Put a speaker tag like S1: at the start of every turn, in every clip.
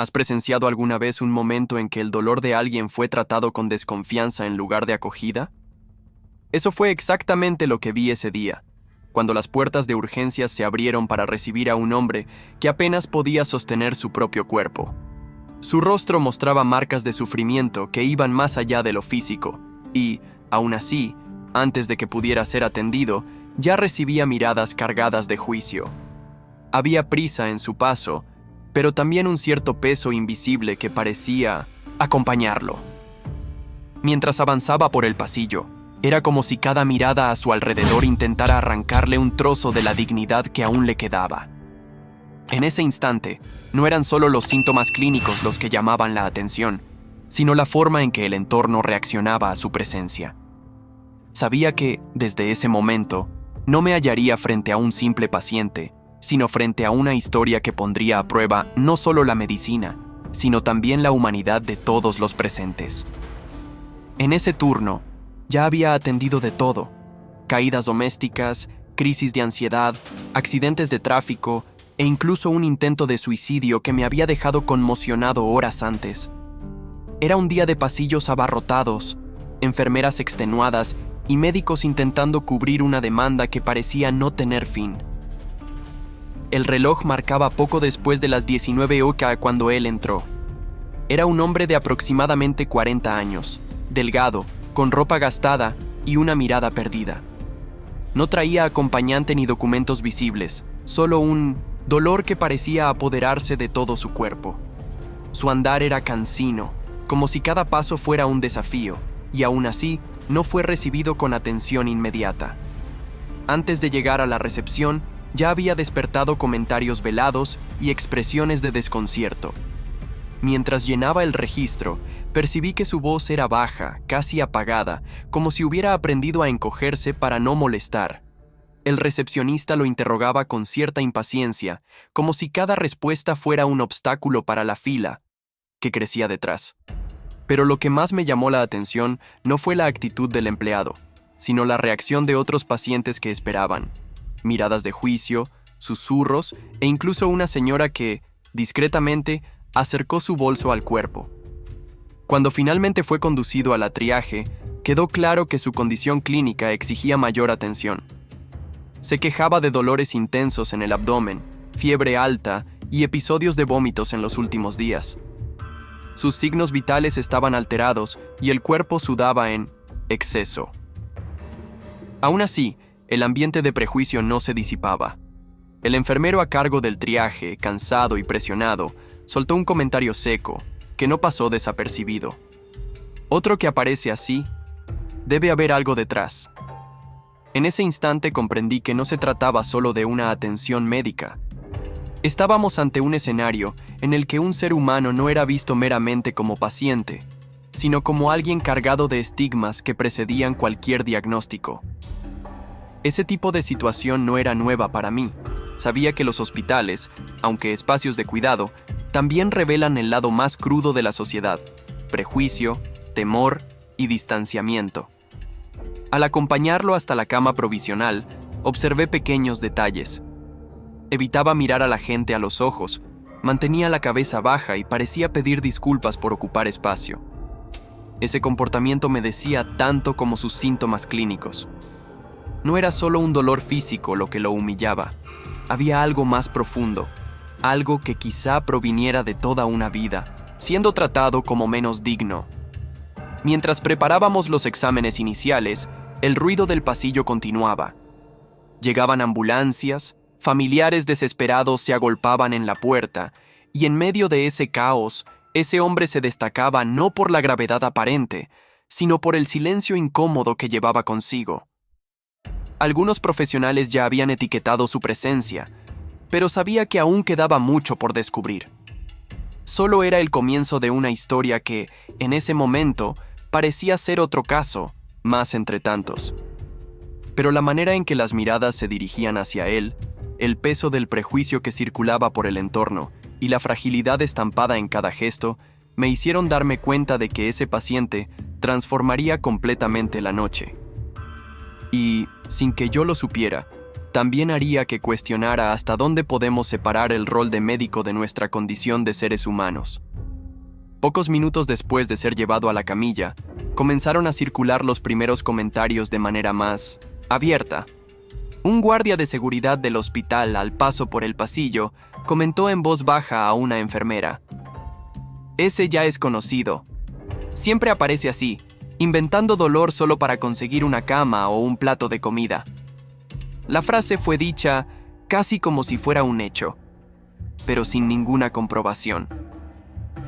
S1: ¿Has presenciado alguna vez un momento en que el dolor de alguien fue tratado con desconfianza en lugar de acogida? Eso fue exactamente lo que vi ese día, cuando las puertas de urgencias se abrieron para recibir a un hombre que apenas podía sostener su propio cuerpo. Su rostro mostraba marcas de sufrimiento que iban más allá de lo físico, y, aún así, antes de que pudiera ser atendido, ya recibía miradas cargadas de juicio. Había prisa en su paso, pero también un cierto peso invisible que parecía acompañarlo. Mientras avanzaba por el pasillo, era como si cada mirada a su alrededor intentara arrancarle un trozo de la dignidad que aún le quedaba. En ese instante, no eran solo los síntomas clínicos los que llamaban la atención, sino la forma en que el entorno reaccionaba a su presencia. Sabía que, desde ese momento, no me hallaría frente a un simple paciente, sino frente a una historia que pondría a prueba no solo la medicina, sino también la humanidad de todos los presentes. En ese turno, ya había atendido de todo: caídas domésticas, crisis de ansiedad, accidentes de tráfico e incluso un intento de suicidio que me había dejado conmocionado horas antes. Era un día de pasillos abarrotados, enfermeras extenuadas y médicos intentando cubrir una demanda que parecía no tener fin. El reloj marcaba poco después de las 19 horas cuando él entró. Era un hombre de aproximadamente 40 años, delgado, con ropa gastada y una mirada perdida. No traía acompañante ni documentos visibles, solo un dolor que parecía apoderarse de todo su cuerpo. Su andar era cansino, como si cada paso fuera un desafío, y aún así no fue recibido con atención inmediata. Antes de llegar a la recepción, ya había despertado comentarios velados y expresiones de desconcierto. Mientras llenaba el registro, percibí que su voz era baja, casi apagada, como si hubiera aprendido a encogerse para no molestar. El recepcionista lo interrogaba con cierta impaciencia, como si cada respuesta fuera un obstáculo para la fila que crecía detrás. Pero lo que más me llamó la atención no fue la actitud del empleado, sino la reacción de otros pacientes que esperaban. Miradas de juicio, susurros e incluso una señora que, discretamente, acercó su bolso al cuerpo. Cuando finalmente fue conducido a la triaje, quedó claro que su condición clínica exigía mayor atención. Se quejaba de dolores intensos en el abdomen, fiebre alta y episodios de vómitos en los últimos días. Sus signos vitales estaban alterados y el cuerpo sudaba en exceso. Aún así, el ambiente de prejuicio no se disipaba. El enfermero a cargo del triaje, cansado y presionado, soltó un comentario seco, que no pasó desapercibido. Otro que aparece así, debe haber algo detrás. En ese instante comprendí que no se trataba solo de una atención médica. Estábamos ante un escenario en el que un ser humano no era visto meramente como paciente, sino como alguien cargado de estigmas que precedían cualquier diagnóstico. Ese tipo de situación no era nueva para mí. Sabía que los hospitales, aunque espacios de cuidado, también revelan el lado más crudo de la sociedad: prejuicio, temor y distanciamiento. Al acompañarlo hasta la cama provisional, observé pequeños detalles. Evitaba mirar a la gente a los ojos, mantenía la cabeza baja y parecía pedir disculpas por ocupar espacio. Ese comportamiento me decía tanto como sus síntomas clínicos. No era solo un dolor físico lo que lo humillaba. Había algo más profundo, algo que quizá proviniera de toda una vida, siendo tratado como menos digno. Mientras preparábamos los exámenes iniciales, el ruido del pasillo continuaba. Llegaban ambulancias, familiares desesperados se agolpaban en la puerta, y en medio de ese caos, ese hombre se destacaba no por la gravedad aparente, sino por el silencio incómodo que llevaba consigo. Algunos profesionales ya habían etiquetado su presencia, pero sabía que aún quedaba mucho por descubrir. Solo era el comienzo de una historia que, en ese momento, parecía ser otro caso, más entre tantos. Pero la manera en que las miradas se dirigían hacia él, el peso del prejuicio que circulaba por el entorno y la fragilidad estampada en cada gesto, me hicieron darme cuenta de que ese paciente transformaría completamente la noche. Y, sin que yo lo supiera, también haría que cuestionara hasta dónde podemos separar el rol de médico de nuestra condición de seres humanos. Pocos minutos después de ser llevado a la camilla, comenzaron a circular los primeros comentarios de manera más abierta. Un guardia de seguridad del hospital, al paso por el pasillo, comentó en voz baja a una enfermera: «Ese ya es conocido. Siempre aparece así, inventando dolor solo para conseguir una cama o un plato de comida». La frase fue dicha casi como si fuera un hecho, pero sin ninguna comprobación.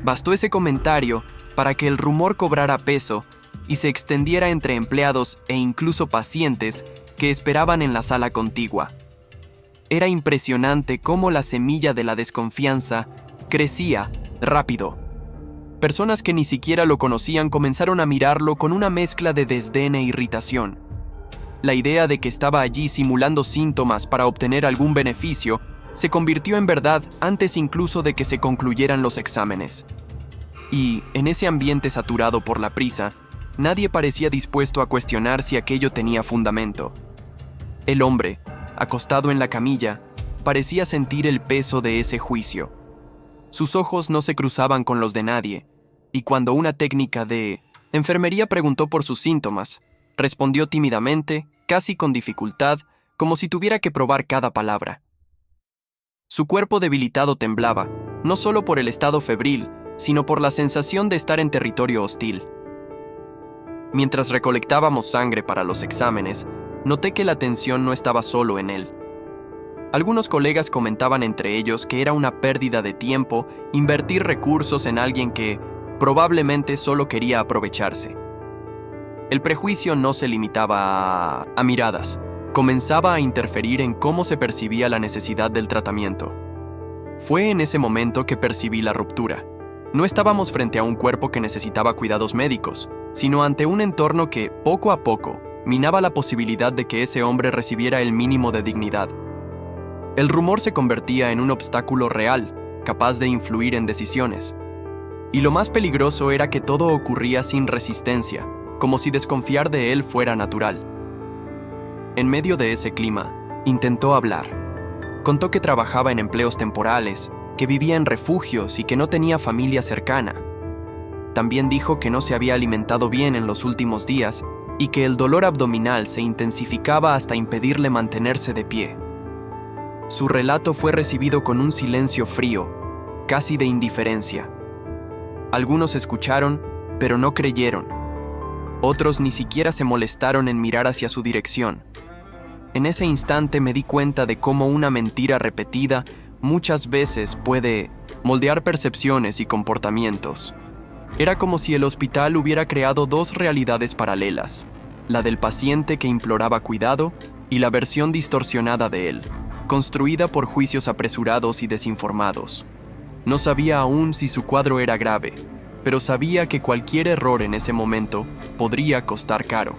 S1: Bastó ese comentario para que el rumor cobrara peso y se extendiera entre empleados e incluso pacientes que esperaban en la sala contigua. Era impresionante cómo la semilla de la desconfianza crecía rápido. Personas que ni siquiera lo conocían comenzaron a mirarlo con una mezcla de desdén e irritación. La idea de que estaba allí simulando síntomas para obtener algún beneficio se convirtió en verdad antes incluso de que se concluyeran los exámenes. Y, en ese ambiente saturado por la prisa, nadie parecía dispuesto a cuestionar si aquello tenía fundamento. El hombre, acostado en la camilla, parecía sentir el peso de ese juicio. Sus ojos no se cruzaban con los de nadie, y cuando una técnica de enfermería preguntó por sus síntomas, respondió tímidamente, casi con dificultad, como si tuviera que probar cada palabra. Su cuerpo debilitado temblaba, no solo por el estado febril, sino por la sensación de estar en territorio hostil. Mientras recolectábamos sangre para los exámenes, noté que la atención no estaba solo en él. Algunos colegas comentaban entre ellos que era una pérdida de tiempo invertir recursos en alguien que probablemente solo quería aprovecharse. El prejuicio no se limitaba a miradas, comenzaba a interferir en cómo se percibía la necesidad del tratamiento. Fue en ese momento que percibí la ruptura. No estábamos frente a un cuerpo que necesitaba cuidados médicos, sino ante un entorno que, poco a poco, minaba la posibilidad de que ese hombre recibiera el mínimo de dignidad. El rumor se convertía en un obstáculo real, capaz de influir en decisiones. Y lo más peligroso era que todo ocurría sin resistencia, como si desconfiar de él fuera natural. En medio de ese clima, intentó hablar. Contó que trabajaba en empleos temporales, que vivía en refugios y que no tenía familia cercana. También dijo que no se había alimentado bien en los últimos días y que el dolor abdominal se intensificaba hasta impedirle mantenerse de pie. Su relato fue recibido con un silencio frío, casi de indiferencia. Algunos escucharon, pero no creyeron. Otros ni siquiera se molestaron en mirar hacia su dirección. En ese instante me di cuenta de cómo una mentira repetida muchas veces puede moldear percepciones y comportamientos. Era como si el hospital hubiera creado dos realidades paralelas, la del paciente que imploraba cuidado y la versión distorsionada de él, construida por juicios apresurados y desinformados. No sabía aún si su cuadro era grave, pero sabía que cualquier error en ese momento podría costar caro.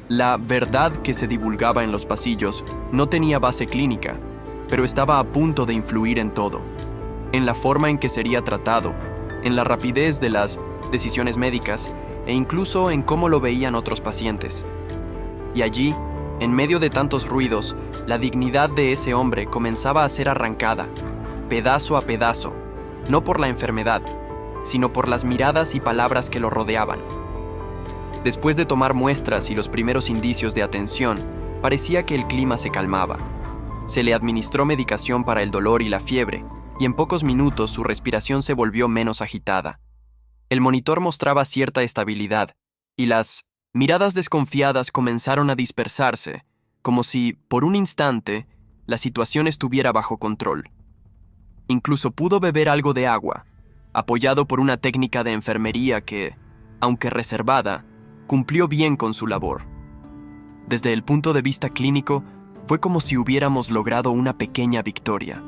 S1: La verdad que se divulgaba en los pasillos no tenía base clínica, pero estaba a punto de influir en todo, en la forma en que sería tratado, en la rapidez de las decisiones médicas e incluso en cómo lo veían otros pacientes. Y allí, en medio de tantos ruidos, la dignidad de ese hombre comenzaba a ser arrancada, pedazo a pedazo, no por la enfermedad, sino por las miradas y palabras que lo rodeaban. Después de tomar muestras y los primeros indicios de atención, parecía que el clima se calmaba. Se le administró medicación para el dolor y la fiebre, y en pocos minutos su respiración se volvió menos agitada. El monitor mostraba cierta estabilidad, y las miradas desconfiadas comenzaron a dispersarse, como si, por un instante, la situación estuviera bajo control. Incluso pudo beber algo de agua, apoyado por una técnica de enfermería que, aunque reservada, cumplió bien con su labor. Desde el punto de vista clínico, fue como si hubiéramos logrado una pequeña victoria.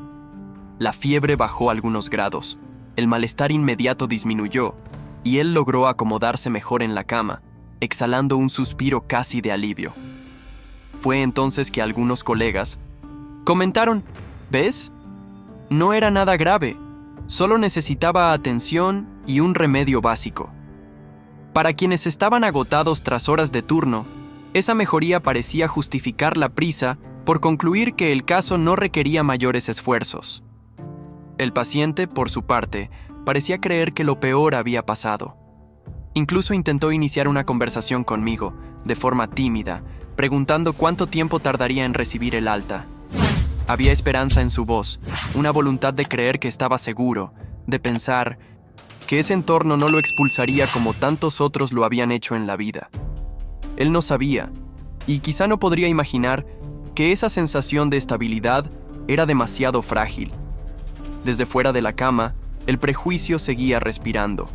S1: La fiebre bajó algunos grados, el malestar inmediato disminuyó, y él logró acomodarse mejor en la cama, exhalando un suspiro casi de alivio. Fue entonces que algunos colegas comentaron: ¿ves? No era nada grave, solo necesitaba atención y un remedio básico. Para quienes estaban agotados tras horas de turno, esa mejoría parecía justificar la prisa por concluir que el caso no requería mayores esfuerzos. El paciente, por su parte, parecía creer que lo peor había pasado. Incluso intentó iniciar una conversación conmigo, de forma tímida, preguntando cuánto tiempo tardaría en recibir el alta. Había esperanza en su voz, una voluntad de creer que estaba seguro, de pensar que ese entorno no lo expulsaría como tantos otros lo habían hecho en la vida. Él no sabía, y quizá no podría imaginar, que esa sensación de estabilidad era demasiado frágil. Desde fuera de la cama, el prejuicio seguía respirando.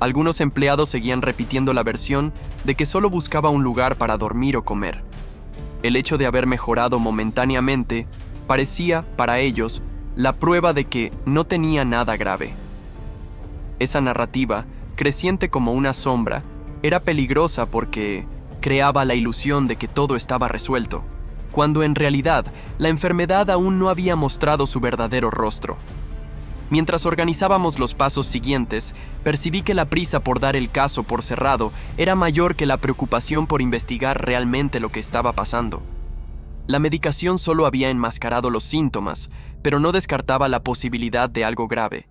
S1: Algunos empleados seguían repitiendo la versión de que solo buscaba un lugar para dormir o comer. El hecho de haber mejorado momentáneamente parecía, para ellos, la prueba de que no tenía nada grave. Esa narrativa, creciente como una sombra, era peligrosa porque creaba la ilusión de que todo estaba resuelto, cuando en realidad la enfermedad aún no había mostrado su verdadero rostro. Mientras organizábamos los pasos siguientes, percibí que la prisa por dar el caso por cerrado era mayor que la preocupación por investigar realmente lo que estaba pasando. La medicación solo había enmascarado los síntomas, pero no descartaba la posibilidad de algo grave.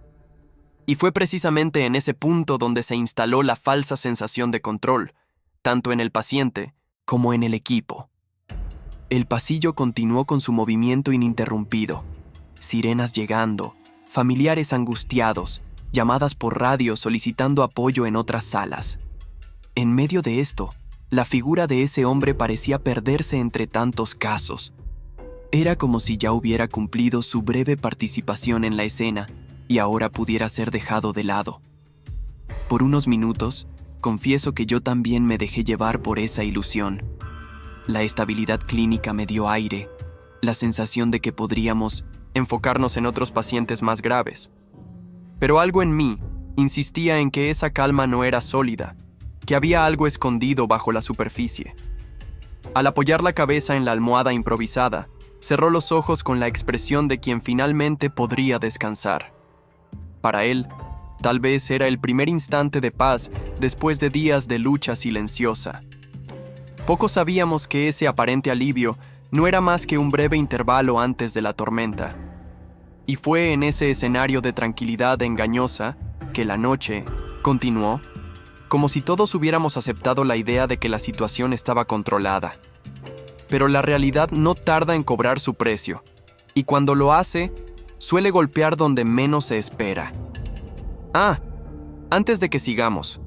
S1: Y fue precisamente en ese punto donde se instaló la falsa sensación de control, tanto en el paciente como en el equipo. El pasillo continuó con su movimiento ininterrumpido. Sirenas llegando, familiares angustiados, llamadas por radio solicitando apoyo en otras salas. En medio de esto, la figura de ese hombre parecía perderse entre tantos casos. Era como si ya hubiera cumplido su breve participación en la escena y ahora pudiera ser dejado de lado. Por unos minutos, confieso que yo también me dejé llevar por esa ilusión. La estabilidad clínica me dio aire, la sensación de que podríamos enfocarnos en otros pacientes más graves. Pero algo en mí insistía en que esa calma no era sólida, que había algo escondido bajo la superficie. Al apoyar la cabeza en la almohada improvisada, cerró los ojos con la expresión de quien finalmente podría descansar. Para él, tal vez era el primer instante de paz después de días de lucha silenciosa. Pocos sabíamos que ese aparente alivio no era más que un breve intervalo antes de la tormenta. Y fue en ese escenario de tranquilidad engañosa que la noche continuó, como si todos hubiéramos aceptado la idea de que la situación estaba controlada. Pero la realidad no tarda en cobrar su precio, y cuando lo hace, suele golpear donde menos se espera. Antes de que sigamos,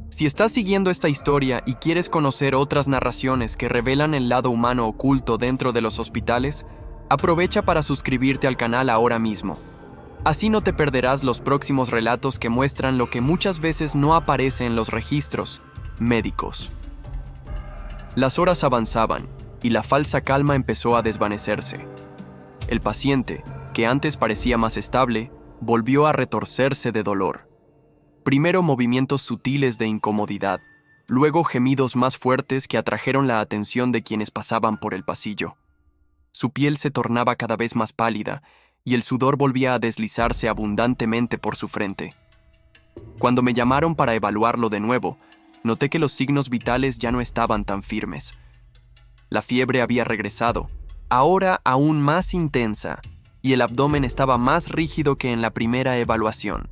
S1: si estás siguiendo esta historia y quieres conocer otras narraciones que revelan el lado humano oculto dentro de los hospitales, aprovecha para suscribirte al canal ahora mismo. Así no te perderás los próximos relatos que muestran lo que muchas veces no aparece en los registros médicos. Las horas avanzaban y la falsa calma empezó a desvanecerse. El paciente, que antes parecía más estable, volvió a retorcerse de dolor. Primero movimientos sutiles de incomodidad, luego gemidos más fuertes que atrajeron la atención de quienes pasaban por el pasillo. Su piel se tornaba cada vez más pálida y el sudor volvía a deslizarse abundantemente por su frente. Cuando me llamaron para evaluarlo de nuevo, noté que los signos vitales ya no estaban tan firmes. La fiebre había regresado, ahora aún más intensa, y el abdomen estaba más rígido que en la primera evaluación.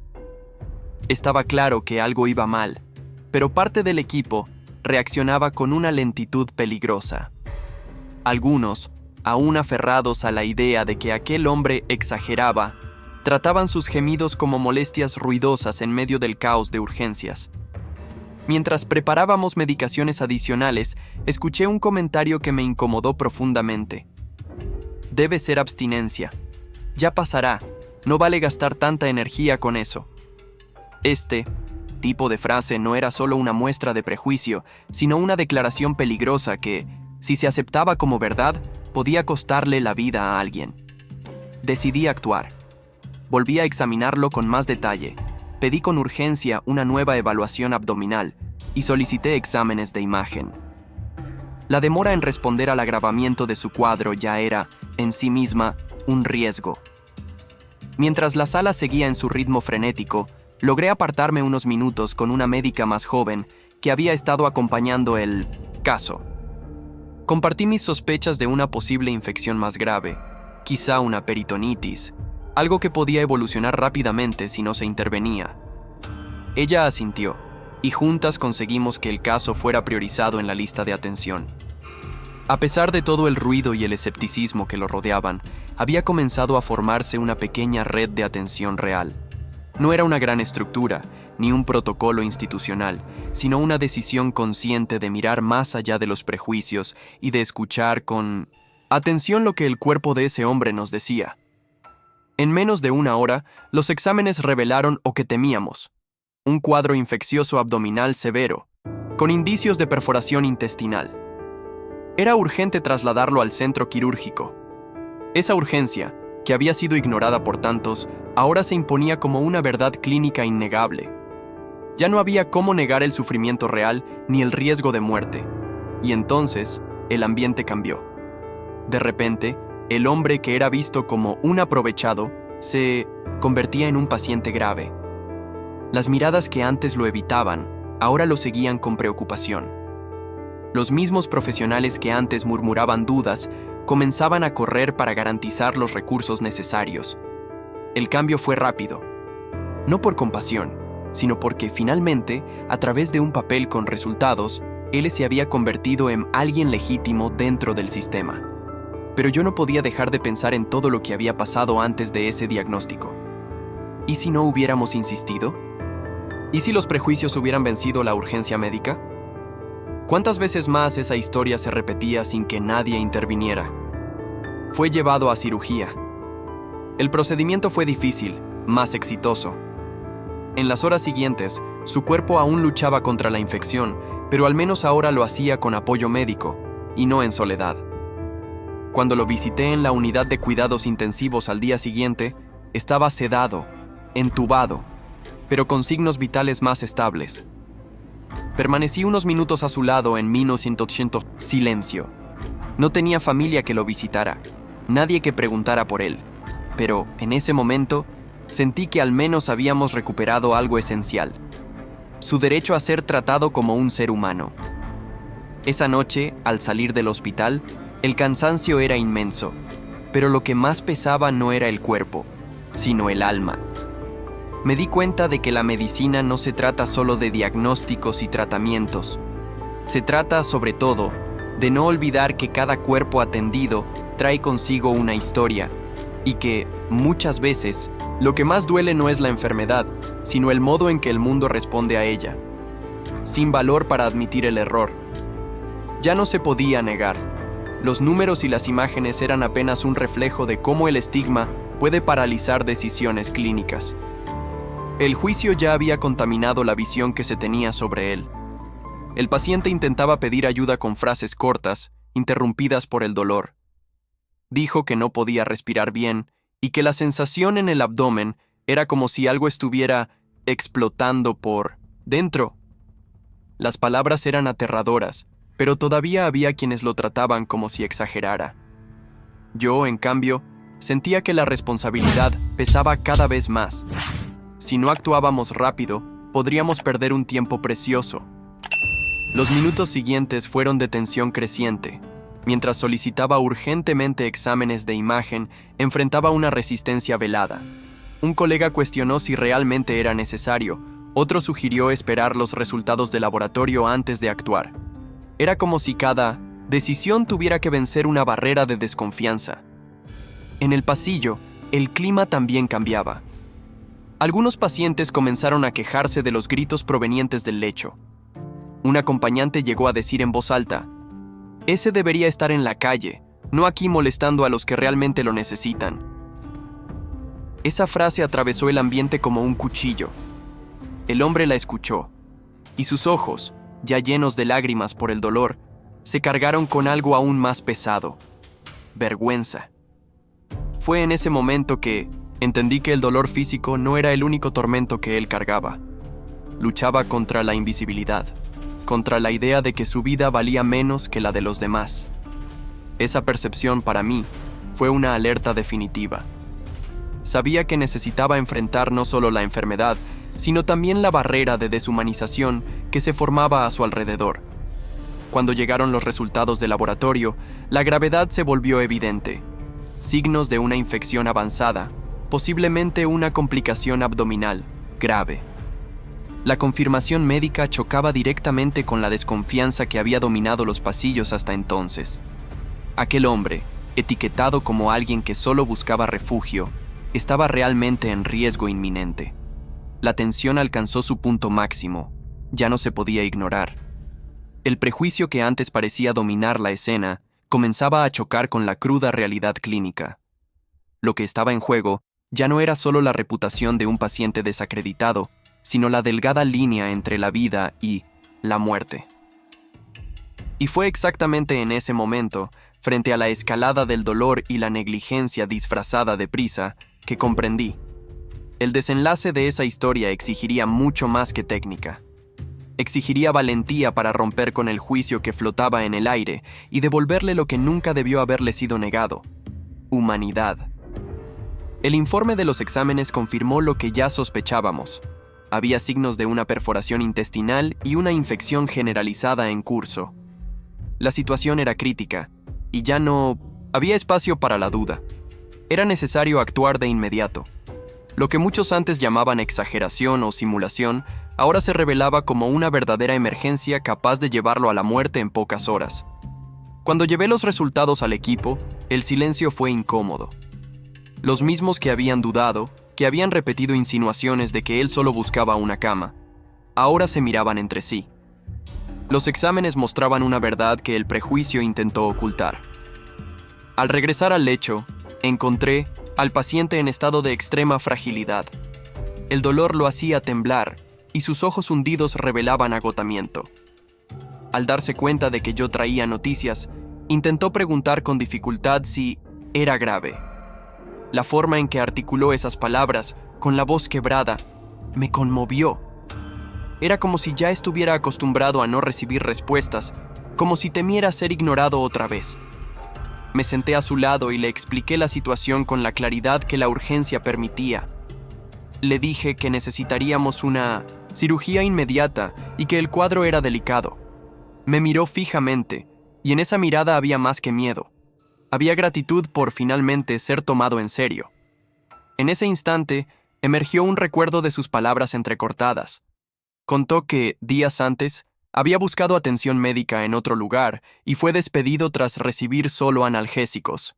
S1: Estaba claro que algo iba mal, pero parte del equipo reaccionaba con una lentitud peligrosa. Algunos, aún aferrados a la idea de que aquel hombre exageraba, trataban sus gemidos como molestias ruidosas en medio del caos de urgencias. Mientras preparábamos medicaciones adicionales, escuché un comentario que me incomodó profundamente. Debe ser abstinencia. Ya pasará, no vale gastar tanta energía con eso. Este tipo de frase no era solo una muestra de prejuicio, sino una declaración peligrosa que, si se aceptaba como verdad, podía costarle la vida a alguien. Decidí actuar. Volví a examinarlo con más detalle, pedí con urgencia una nueva evaluación abdominal y solicité exámenes de imagen. La demora en responder al agravamiento de su cuadro ya era, en sí misma, un riesgo. Mientras la sala seguía en su ritmo frenético, logré apartarme unos minutos con una médica más joven que había estado acompañando el caso. Compartí mis sospechas de una posible infección más grave, quizá una peritonitis, algo que podía evolucionar rápidamente si no se intervenía. Ella asintió, y juntas conseguimos que el caso fuera priorizado en la lista de atención. A pesar de todo el ruido y el escepticismo que lo rodeaban, había comenzado a formarse una pequeña red de atención real. No era una gran estructura, ni un protocolo institucional, sino una decisión consciente de mirar más allá de los prejuicios y de escuchar con atención lo que el cuerpo de ese hombre nos decía. En menos de una hora, los exámenes revelaron lo que temíamos: un cuadro infeccioso abdominal severo, con indicios de perforación intestinal. Era urgente trasladarlo al centro quirúrgico. Esa urgencia, que había sido ignorada por tantos, ahora se imponía como una verdad clínica innegable. Ya no había cómo negar el sufrimiento real ni el riesgo de muerte. Y entonces, el ambiente cambió. De repente, el hombre que era visto como un aprovechado se convertía en un paciente grave. Las miradas que antes lo evitaban, ahora lo seguían con preocupación. Los mismos profesionales que antes murmuraban dudas comenzaban a correr para garantizar los recursos necesarios. El cambio fue rápido, no por compasión, sino porque finalmente, a través de un papel con resultados, él se había convertido en alguien legítimo dentro del sistema. Pero yo no podía dejar de pensar en todo lo que había pasado antes de ese diagnóstico. ¿Y si no hubiéramos insistido? ¿Y si los prejuicios hubieran vencido la urgencia médica? ¿Cuántas veces más esa historia se repetía sin que nadie interviniera? Fue llevado a cirugía. El procedimiento fue difícil, más exitoso. En las horas siguientes, su cuerpo aún luchaba contra la infección, pero al menos ahora lo hacía con apoyo médico, y no en soledad. Cuando lo visité en la unidad de cuidados intensivos al día siguiente, estaba sedado, entubado, pero con signos vitales más estables. Permanecí unos minutos a su lado en 1900 silencio. No tenía familia que lo visitara, nadie que preguntara por él, pero en ese momento sentí que al menos habíamos recuperado algo esencial: su derecho a ser tratado como un ser humano. Esa noche, al salir del hospital, el cansancio era inmenso, pero lo que más pesaba no era el cuerpo, sino el alma. Me di cuenta de que la medicina no se trata solo de diagnósticos y tratamientos. Se trata, sobre todo, de no olvidar que cada cuerpo atendido trae consigo una historia y que, muchas veces, lo que más duele no es la enfermedad, sino el modo en que el mundo responde a ella, sin valor para admitir el error. Ya no se podía negar. Los números y las imágenes eran apenas un reflejo de cómo el estigma puede paralizar decisiones clínicas. El juicio ya había contaminado la visión que se tenía sobre él. El paciente intentaba pedir ayuda con frases cortas, interrumpidas por el dolor. Dijo que no podía respirar bien y que la sensación en el abdomen era como si algo estuviera explotando por dentro. Las palabras eran aterradoras, pero todavía había quienes lo trataban como si exagerara. Yo, en cambio, sentía que la responsabilidad pesaba cada vez más. Si no actuábamos rápido, podríamos perder un tiempo precioso. Los minutos siguientes fueron de tensión creciente. Mientras solicitaba urgentemente exámenes de imagen, enfrentaba una resistencia velada. Un colega cuestionó si realmente era necesario. Otro sugirió esperar los resultados de laboratorio antes de actuar. Era como si cada decisión tuviera que vencer una barrera de desconfianza. En el pasillo, el clima también cambiaba. Algunos pacientes comenzaron a quejarse de los gritos provenientes del lecho. Un acompañante llegó a decir en voz alta: «Ese debería estar en la calle, no aquí molestando a los que realmente lo necesitan». Esa frase atravesó el ambiente como un cuchillo. El hombre la escuchó, y sus ojos, ya llenos de lágrimas por el dolor, se cargaron con algo aún más pesado: vergüenza. Fue en ese momento que entendí que el dolor físico no era el único tormento que él cargaba. Luchaba contra la invisibilidad, contra la idea de que su vida valía menos que la de los demás. Esa percepción, para mí, fue una alerta definitiva. Sabía que necesitaba enfrentar no solo la enfermedad, sino también la barrera de deshumanización que se formaba a su alrededor. Cuando llegaron los resultados del laboratorio, la gravedad se volvió evidente. Signos de una infección avanzada, posiblemente una complicación abdominal grave. La confirmación médica chocaba directamente con la desconfianza que había dominado los pasillos hasta entonces. Aquel hombre, etiquetado como alguien que solo buscaba refugio, estaba realmente en riesgo inminente. La tensión alcanzó su punto máximo. Ya no se podía ignorar. El prejuicio que antes parecía dominar la escena comenzaba a chocar con la cruda realidad clínica. Lo que estaba en juego ya no era solo la reputación de un paciente desacreditado, sino la delgada línea entre la vida y la muerte. Y fue exactamente en ese momento, frente a la escalada del dolor y la negligencia disfrazada de prisa, que comprendí. El desenlace de esa historia exigiría mucho más que técnica. Exigiría valentía para romper con el juicio que flotaba en el aire y devolverle lo que nunca debió haberle sido negado: humanidad. El informe de los exámenes confirmó lo que ya sospechábamos. Había signos de una perforación intestinal y una infección generalizada en curso. La situación era crítica, y ya no había espacio para la duda. Era necesario actuar de inmediato. Lo que muchos antes llamaban exageración o simulación, ahora se revelaba como una verdadera emergencia capaz de llevarlo a la muerte en pocas horas. Cuando llevé los resultados al equipo, el silencio fue incómodo. Los mismos que habían dudado, que habían repetido insinuaciones de que él solo buscaba una cama, ahora se miraban entre sí. Los exámenes mostraban una verdad que el prejuicio intentó ocultar. Al regresar al lecho, encontré al paciente en estado de extrema fragilidad. El dolor lo hacía temblar y sus ojos hundidos revelaban agotamiento. Al darse cuenta de que yo traía noticias, intentó preguntar con dificultad si era grave. La forma en que articuló esas palabras, con la voz quebrada, me conmovió. Era como si ya estuviera acostumbrado a no recibir respuestas, como si temiera ser ignorado otra vez. Me senté a su lado y le expliqué la situación con la claridad que la urgencia permitía. Le dije que necesitaríamos una cirugía inmediata y que el cuadro era delicado. Me miró fijamente, y en esa mirada había más que miedo. Había gratitud por finalmente ser tomado en serio. En ese instante, emergió un recuerdo de sus palabras entrecortadas. Contó que, días antes, había buscado atención médica en otro lugar y fue despedido tras recibir solo analgésicos.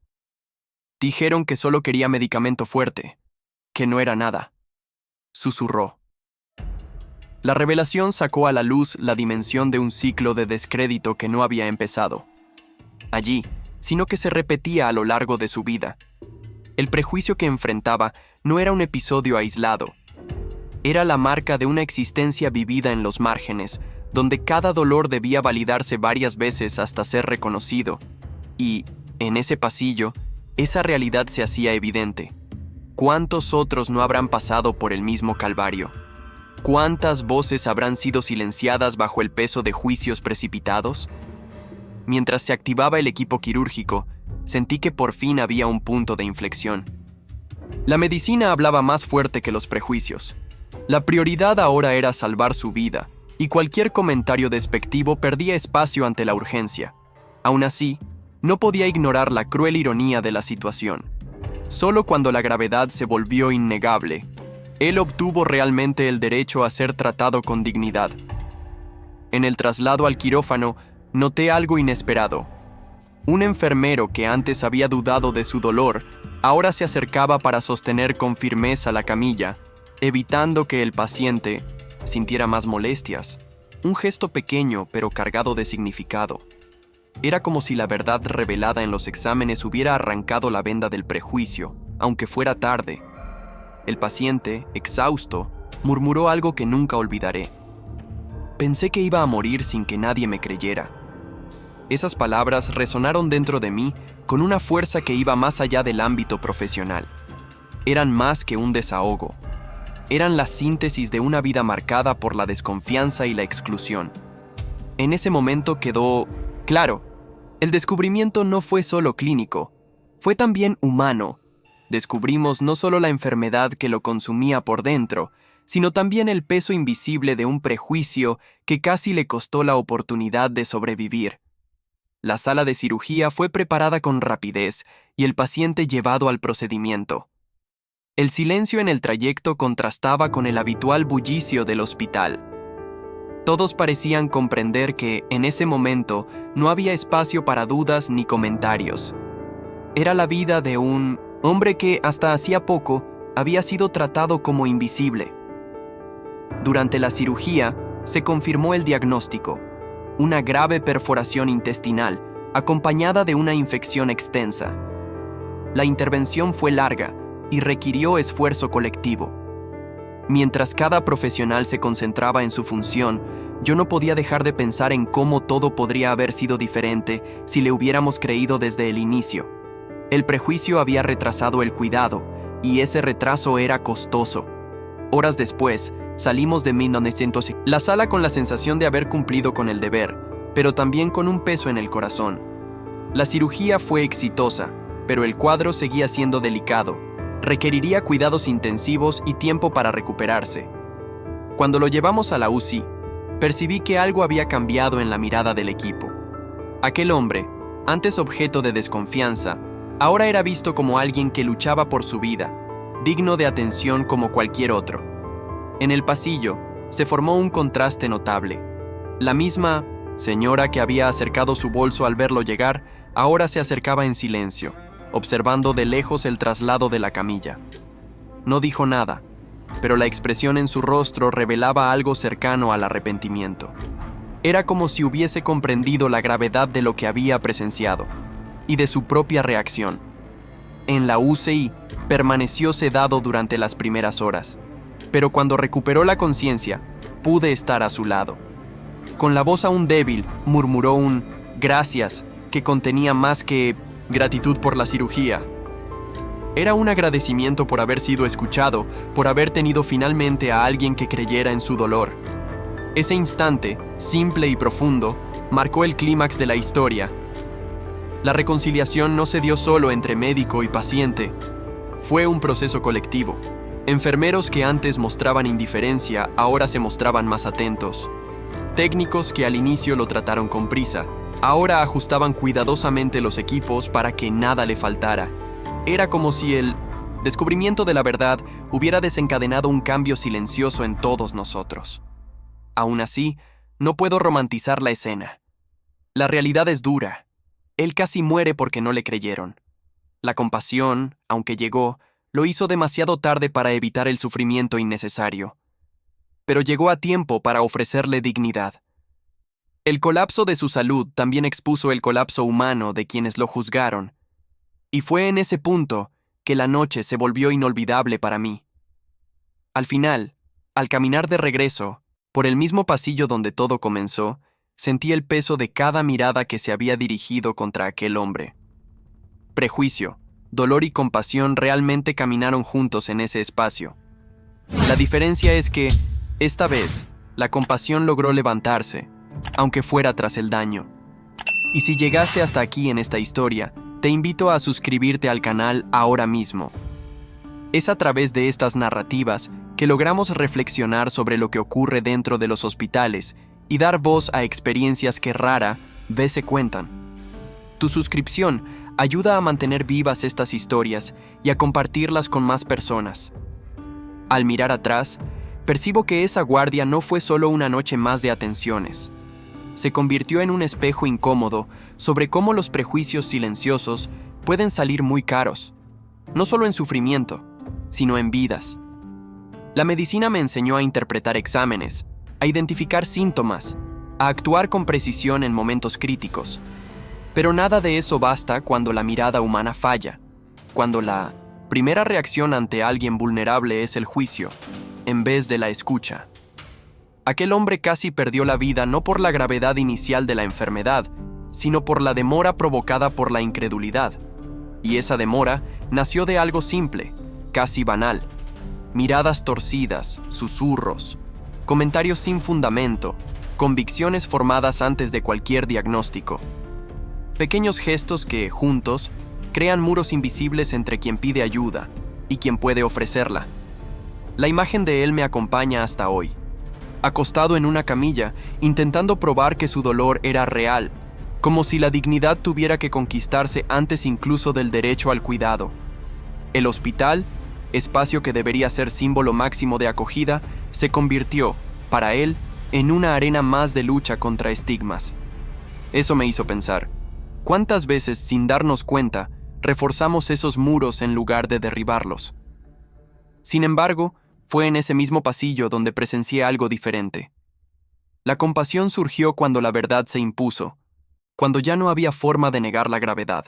S1: Dijeron que solo quería medicamento fuerte, que no era nada. Susurró. La revelación sacó a la luz la dimensión de un ciclo de descrédito que no había empezado allí, sino que se repetía a lo largo de su vida. El prejuicio que enfrentaba no era un episodio aislado. Era la marca de una existencia vivida en los márgenes, donde cada dolor debía validarse varias veces hasta ser reconocido. Y, en ese pasillo, esa realidad se hacía evidente. ¿Cuántos otros no habrán pasado por el mismo calvario? ¿Cuántas voces habrán sido silenciadas bajo el peso de juicios precipitados? Mientras se activaba el equipo quirúrgico, sentí que por fin había un punto de inflexión. La medicina hablaba más fuerte que los prejuicios. La prioridad ahora era salvar su vida, y cualquier comentario despectivo perdía espacio ante la urgencia. Aún así, no podía ignorar la cruel ironía de la situación. Solo cuando la gravedad se volvió innegable, él obtuvo realmente el derecho a ser tratado con dignidad. En el traslado al quirófano, noté algo inesperado. Un enfermero que antes había dudado de su dolor, ahora se acercaba para sostener con firmeza la camilla, evitando que el paciente sintiera más molestias. Un gesto pequeño pero cargado de significado. Era como si la verdad revelada en los exámenes hubiera arrancado la venda del prejuicio, aunque fuera tarde. El paciente, exhausto, murmuró algo que nunca olvidaré. Pensé que iba a morir sin que nadie me creyera. Esas palabras resonaron dentro de mí con una fuerza que iba más allá del ámbito profesional. Eran más que un desahogo. Eran la síntesis de una vida marcada por la desconfianza y la exclusión. En ese momento quedó claro, el descubrimiento no fue solo clínico, fue también humano. Descubrimos no solo la enfermedad que lo consumía por dentro, sino también el peso invisible de un prejuicio que casi le costó la oportunidad de sobrevivir. La sala de cirugía fue preparada con rapidez y el paciente llevado al procedimiento. El silencio en el trayecto contrastaba con el habitual bullicio del hospital. Todos parecían comprender que, en ese momento, no había espacio para dudas ni comentarios. Era la vida de un hombre que, hasta hacía poco, había sido tratado como invisible. Durante la cirugía, se confirmó el diagnóstico: una grave perforación intestinal, acompañada de una infección extensa. La intervención fue larga y requirió esfuerzo colectivo. Mientras cada profesional se concentraba en su función, yo no podía dejar de pensar en cómo todo podría haber sido diferente si le hubiéramos creído desde el inicio. El prejuicio había retrasado el cuidado, y ese retraso era costoso. Horas después, salimos de 1900, la sala con la sensación de haber cumplido con el deber, pero también con un peso en el corazón. La cirugía fue exitosa, pero el cuadro seguía siendo delicado. Requeriría cuidados intensivos y tiempo para recuperarse. Cuando lo llevamos a la UCI, percibí que algo había cambiado en la mirada del equipo. Aquel hombre, antes objeto de desconfianza, ahora era visto como alguien que luchaba por su vida, digno de atención como cualquier otro. En el pasillo se formó un contraste notable. La misma señora que había acercado su bolso al verlo llegar, ahora se acercaba en silencio, observando de lejos el traslado de la camilla. No dijo nada, pero la expresión en su rostro revelaba algo cercano al arrepentimiento. Era como si hubiese comprendido la gravedad de lo que había presenciado y de su propia reacción. En la UCI permaneció sedado durante las primeras horas, pero cuando recuperó la conciencia, pude estar a su lado. Con la voz aún débil, murmuró un «gracias» que contenía más que gratitud por la cirugía. Era un agradecimiento por haber sido escuchado, por haber tenido finalmente a alguien que creyera en su dolor. Ese instante, simple y profundo, marcó el clímax de la historia. La reconciliación no se dio solo entre médico y paciente. Fue un proceso colectivo. Enfermeros que antes mostraban indiferencia, ahora se mostraban más atentos. Técnicos que al inicio lo trataron con prisa, ahora ajustaban cuidadosamente los equipos para que nada le faltara. Era como si el descubrimiento de la verdad hubiera desencadenado un cambio silencioso en todos nosotros. Aún así, no puedo romantizar la escena. La realidad es dura. Él casi muere porque no le creyeron. La compasión, aunque llegó, lo hizo demasiado tarde para evitar el sufrimiento innecesario. Pero llegó a tiempo para ofrecerle dignidad. El colapso de su salud también expuso el colapso humano de quienes lo juzgaron. Y fue en ese punto que la noche se volvió inolvidable para mí. Al final, al caminar de regreso, por el mismo pasillo donde todo comenzó, sentí el peso de cada mirada que se había dirigido contra aquel hombre. Prejuicio, dolor y compasión realmente caminaron juntos en ese espacio. La diferencia es que, esta vez, la compasión logró levantarse, aunque fuera tras el daño. Y si llegaste hasta aquí en esta historia, te invito a suscribirte al canal ahora mismo. Es a través de estas narrativas que logramos reflexionar sobre lo que ocurre dentro de los hospitales y dar voz a experiencias que rara vez se cuentan. Tu suscripción ayuda a mantener vivas estas historias y a compartirlas con más personas. Al mirar atrás, percibo que esa guardia no fue solo una noche más de atenciones. Se convirtió en un espejo incómodo sobre cómo los prejuicios silenciosos pueden salir muy caros, no solo en sufrimiento, sino en vidas. La medicina me enseñó a interpretar exámenes, a identificar síntomas, a actuar con precisión en momentos críticos. Pero nada de eso basta cuando la mirada humana falla, cuando la primera reacción ante alguien vulnerable es el juicio, en vez de la escucha. Aquel hombre casi perdió la vida no por la gravedad inicial de la enfermedad, sino por la demora provocada por la incredulidad. Y esa demora nació de algo simple, casi banal. Miradas torcidas, susurros, comentarios sin fundamento, convicciones formadas antes de cualquier diagnóstico. Pequeños gestos que, juntos, crean muros invisibles entre quien pide ayuda y quien puede ofrecerla. La imagen de él me acompaña hasta hoy, acostado en una camilla, intentando probar que su dolor era real, como si la dignidad tuviera que conquistarse antes incluso del derecho al cuidado. El hospital, espacio que debería ser símbolo máximo de acogida, se convirtió, para él, en una arena más de lucha contra estigmas. Eso me hizo pensar, ¿cuántas veces, sin darnos cuenta, reforzamos esos muros en lugar de derribarlos? Sin embargo, fue en ese mismo pasillo donde presencié algo diferente. La compasión surgió cuando la verdad se impuso, cuando ya no había forma de negar la gravedad.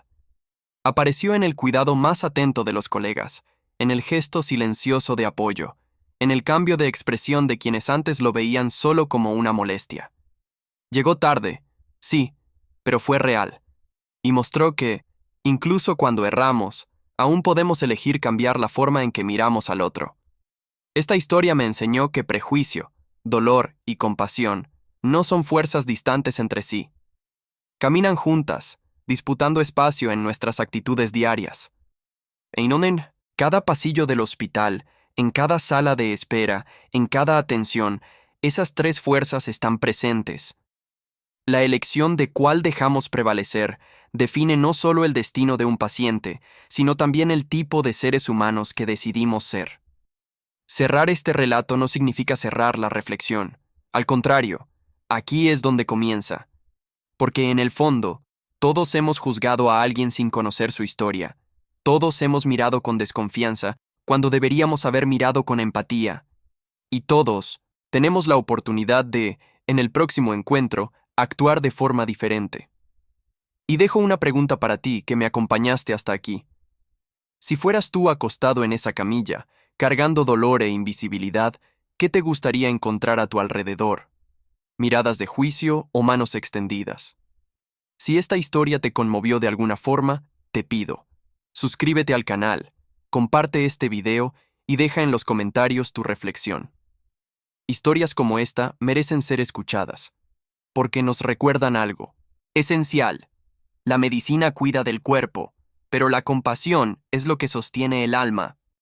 S1: Apareció en el cuidado más atento de los colegas, en el gesto silencioso de apoyo, en el cambio de expresión de quienes antes lo veían solo como una molestia. Llegó tarde, sí, pero fue real, y mostró que, incluso cuando erramos, aún podemos elegir cambiar la forma en que miramos al otro. Esta historia me enseñó que prejuicio, dolor y compasión no son fuerzas distantes entre sí. Caminan juntas, disputando espacio en nuestras actitudes diarias. En cada pasillo del hospital, en cada sala de espera, en cada atención, esas tres fuerzas están presentes. La elección de cuál dejamos prevalecer define no solo el destino de un paciente, sino también el tipo de seres humanos que decidimos ser. Cerrar este relato no significa cerrar la reflexión. Al contrario, aquí es donde comienza. Porque en el fondo, todos hemos juzgado a alguien sin conocer su historia. Todos hemos mirado con desconfianza cuando deberíamos haber mirado con empatía. Y todos tenemos la oportunidad de, en el próximo encuentro, actuar de forma diferente. Y dejo una pregunta para ti que me acompañaste hasta aquí. Si fueras tú acostado en esa camilla, cargando dolor e invisibilidad, ¿qué te gustaría encontrar a tu alrededor? ¿Miradas de juicio o manos extendidas? Si esta historia te conmovió de alguna forma, te pido, suscríbete al canal, comparte este video y deja en los comentarios tu reflexión. Historias como esta merecen ser escuchadas, porque nos recuerdan algo esencial. La medicina cuida del cuerpo, pero la compasión es lo que sostiene el alma.